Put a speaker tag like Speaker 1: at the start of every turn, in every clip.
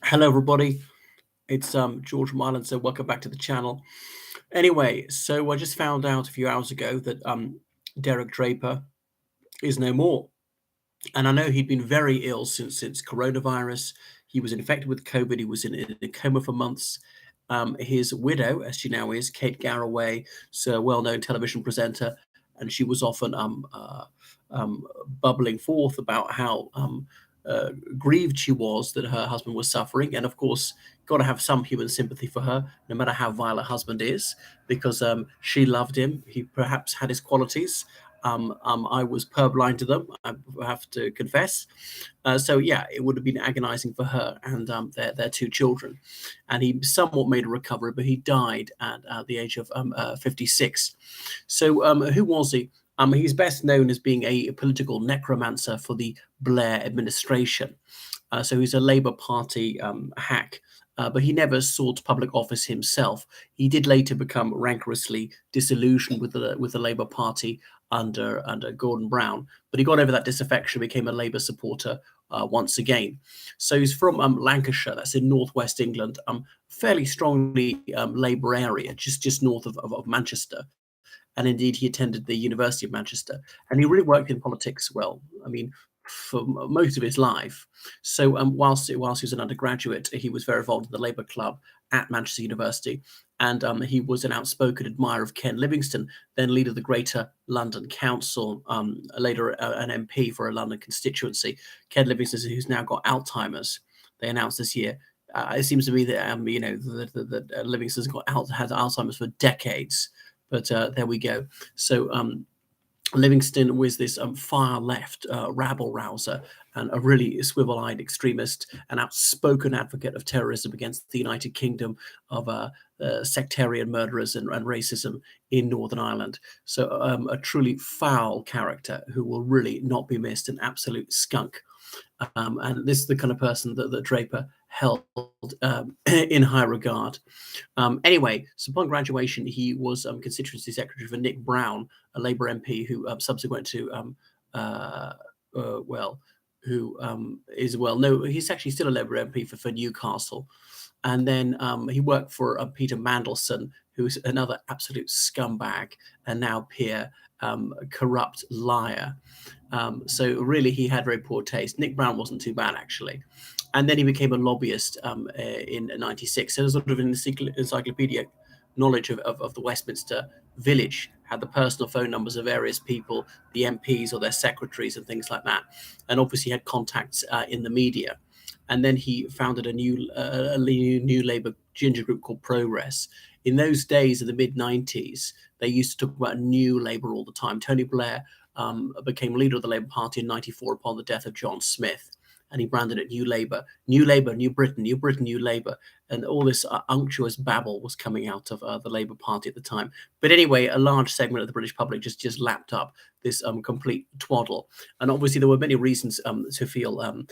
Speaker 1: Hello, everybody. It's George from Ireland, so welcome back to the channel. Anyway, so I just found out a few hours ago that Derek Draper is no more, and I know he'd been very ill since coronavirus. He was infected with COVID. He was in a coma for months. His widow, as she now is, Kate Garraway, is a well-known television presenter, and she was often bubbling forth about how grieved she was that her husband was suffering. And of course, got to have some human sympathy for her, no matter how vile her husband is, because she loved him. He perhaps had his qualities. I was purblind to them, I have to confess. So yeah, it would have been agonizing for her and their two children. And he somewhat made a recovery, but he died at the age of 56. So who was he? He's best known as being a political necromancer for the Blair administration. So he's a Labour Party hack, but he never sought public office himself. He did later become rancorously disillusioned with the Labour Party under Gordon Brown, but he got over that disaffection, became a Labour supporter once again. So he's from Lancashire, that's in northwest England, fairly strongly Labour area, just north of Manchester. And indeed, he attended the University of Manchester, and he really worked in politics well. I mean, for most of his life. So whilst he was an undergraduate, he was very involved in the Labour Club at Manchester University, and he was an outspoken admirer of Ken Livingstone, then leader of the Greater London Council, later an MP for a London constituency. Ken Livingstone, who's now got Alzheimer's, they announced this year. It seems to me that that Livingstone's had Alzheimer's for decades. But there we go. So Livingstone was this far left rabble rouser and a really swivel-eyed extremist, an outspoken advocate of terrorism against the United Kingdom, of sectarian murderers and racism in Northern Ireland. So a truly foul character who will really not be missed, an absolute skunk. And this is the kind of person that Draper held in high regard. Anyway, so upon graduation, he was constituency secretary for Nick Brown, a Labour MP who subsequent to he's actually still a Labour MP for Newcastle. And then he worked for Peter Mandelson, who's another absolute scumbag and now peer, corrupt liar. So really, he had very poor taste. Nick Brown wasn't too bad, actually. And then he became a lobbyist in '96. So sort of an encyclopedic knowledge of the Westminster village, had the personal phone numbers of various people, the MPs or their secretaries and things like that. And obviously had contacts in the media. And then he founded a new Labour ginger group called Progress. In those days, in the mid-90s, they used to talk about New Labour all the time. Tony Blair became leader of the Labour Party in '94 upon the death of John Smith. And he branded it New Labour, New Labour, New Britain, New Britain, New Labour. And all this unctuous babble was coming out of the Labour Party at the time. But anyway, a large segment of the British public just lapped up this complete twaddle. And obviously there were many reasons to feel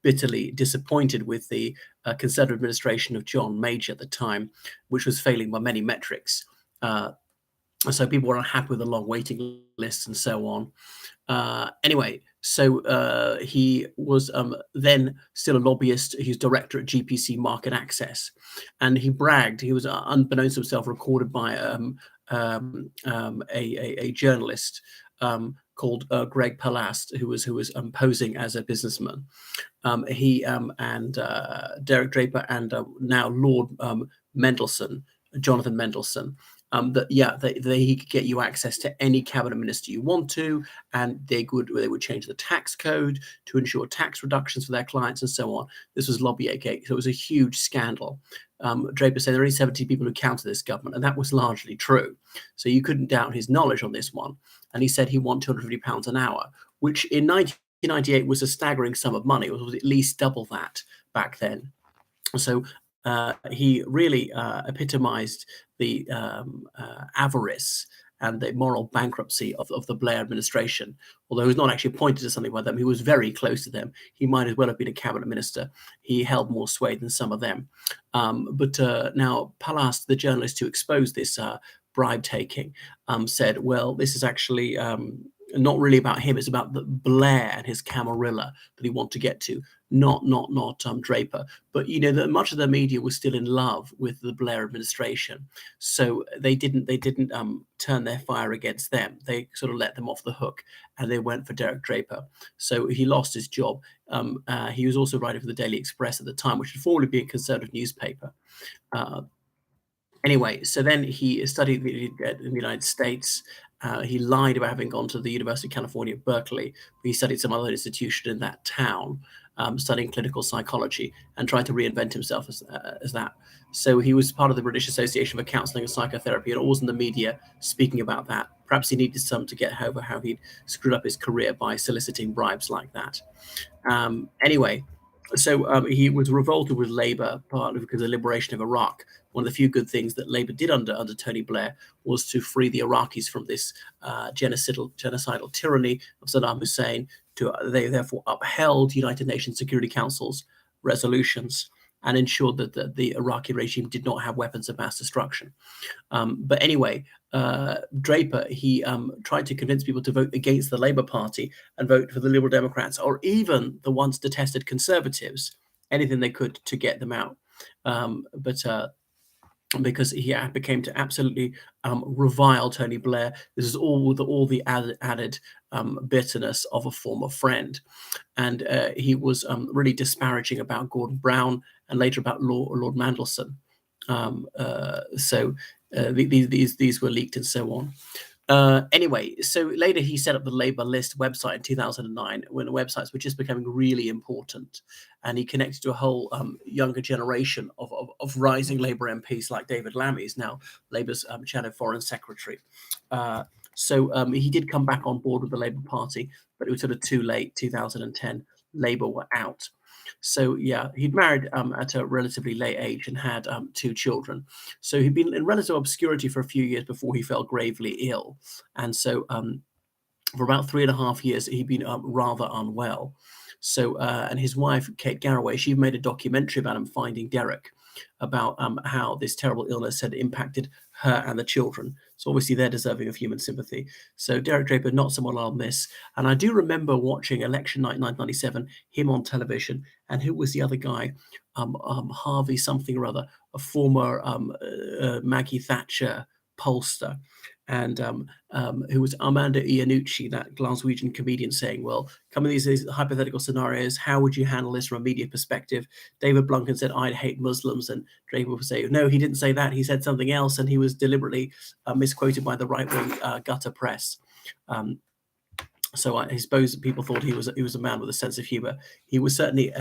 Speaker 1: bitterly disappointed with the Conservative administration of John Major at the time, which was failing by many metrics. So people were unhappy with the long waiting lists and so on. Anyway, so he was then still a lobbyist. He was director at GPC Market Access, and he bragged. He was unbeknownst to himself recorded by a journalist called Greg Palast, who was posing as a businessman. He and Derek Draper and now Lord Mendelsohn, Jonathan Mendelsohn. They could get you access to any cabinet minister you want to, and they would change the tax code to ensure tax reductions for their clients and so on. This was Lobbygate, so it was a huge scandal. Draper said there are only 70 people who counted this government, and that was largely true. So you couldn't doubt his knowledge on this one. And he said he won £250 an hour, which in 1998 was a staggering sum of money. It was at least double that back then. So he really epitomized the avarice and the moral bankruptcy of the Blair administration. Although he was not actually appointed to something by them, he was very close to them. He might as well have been a cabinet minister. He held more sway than some of them. But now Palast, the journalist who exposed this bribe taking, said, well, this is actually not really about him. It's about the Blair and his Camarilla that he wanted to get to, not Draper. But much of the media was still in love with the Blair administration, so they didn't turn their fire against them. They sort of let them off the hook, and they went for Derek Draper. So he lost his job. He was also writing for the Daily Express at the time, which had formerly been a conservative newspaper. Uh, Anyway, so then he studied in the United States. He lied about having gone to the University of California at Berkeley. He studied some other institution in that town, studying clinical psychology, and tried to reinvent himself as that. So he was part of the British Association for Counselling and Psychotherapy, and always in the media speaking about that. Perhaps he needed some to get over how he'd screwed up his career by soliciting bribes like that. Anyway, so he was revolted with Labour, partly because of the liberation of Iraq. One of the few good things that Labour did under Tony Blair was to free the Iraqis from this genocidal tyranny of Saddam Hussein. They therefore upheld United Nations Security Council's resolutions and ensured that the Iraqi regime did not have weapons of mass destruction. But anyway, Draper, he tried to convince people to vote against the Labour Party and vote for the Liberal Democrats, or even the once detested Conservatives, anything they could to get them out. But because he became to absolutely revile Tony Blair. This is all the added bitterness of a former friend, and he was really disparaging about Gordon Brown and later about Lord Mandelson. These were leaked and so on. Anyway, so later he set up the Labour List website in 2009 when websites were just becoming really important, and he connected to a whole younger generation of rising Labour MPs like David Lammy, is now Labour's shadow foreign secretary. So he did come back on board with the Labour Party, but it was sort of too late. 2010, Labour were out. So yeah, he'd married at a relatively late age and had 2 children. So he'd been in relative obscurity for a few years before he fell gravely ill. And so for about 3.5 years, he'd been rather unwell. So and his wife, Kate Garraway, she made a documentary about him, Finding Derek, about how this terrible illness had impacted her and the children. So obviously they're deserving of human sympathy. So Derek Draper, not someone I'll miss. And I do remember watching election night 1997, him on television, and who was the other guy? Harvey something or other, a former Maggie Thatcher pollster, and who was Armando Iannucci, that Glaswegian comedian, saying, well, come in these hypothetical scenarios, how would you handle this from a media perspective? David Blunken said, I'd hate Muslims, and Draper would say, no, he didn't say that, he said something else, and he was deliberately misquoted by the right-wing gutter press. So I suppose people thought he was a man with a sense of humour. He was certainly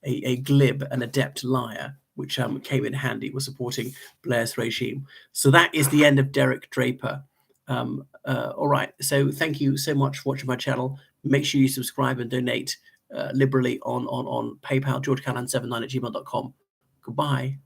Speaker 1: a glib and adept liar, which came in handy with supporting Blair's regime. So that is the end of Derek Draper. All right, so thank you so much for watching my channel. Make sure you subscribe and donate liberally on PayPal, georgecallahan79@gmail.com. Goodbye.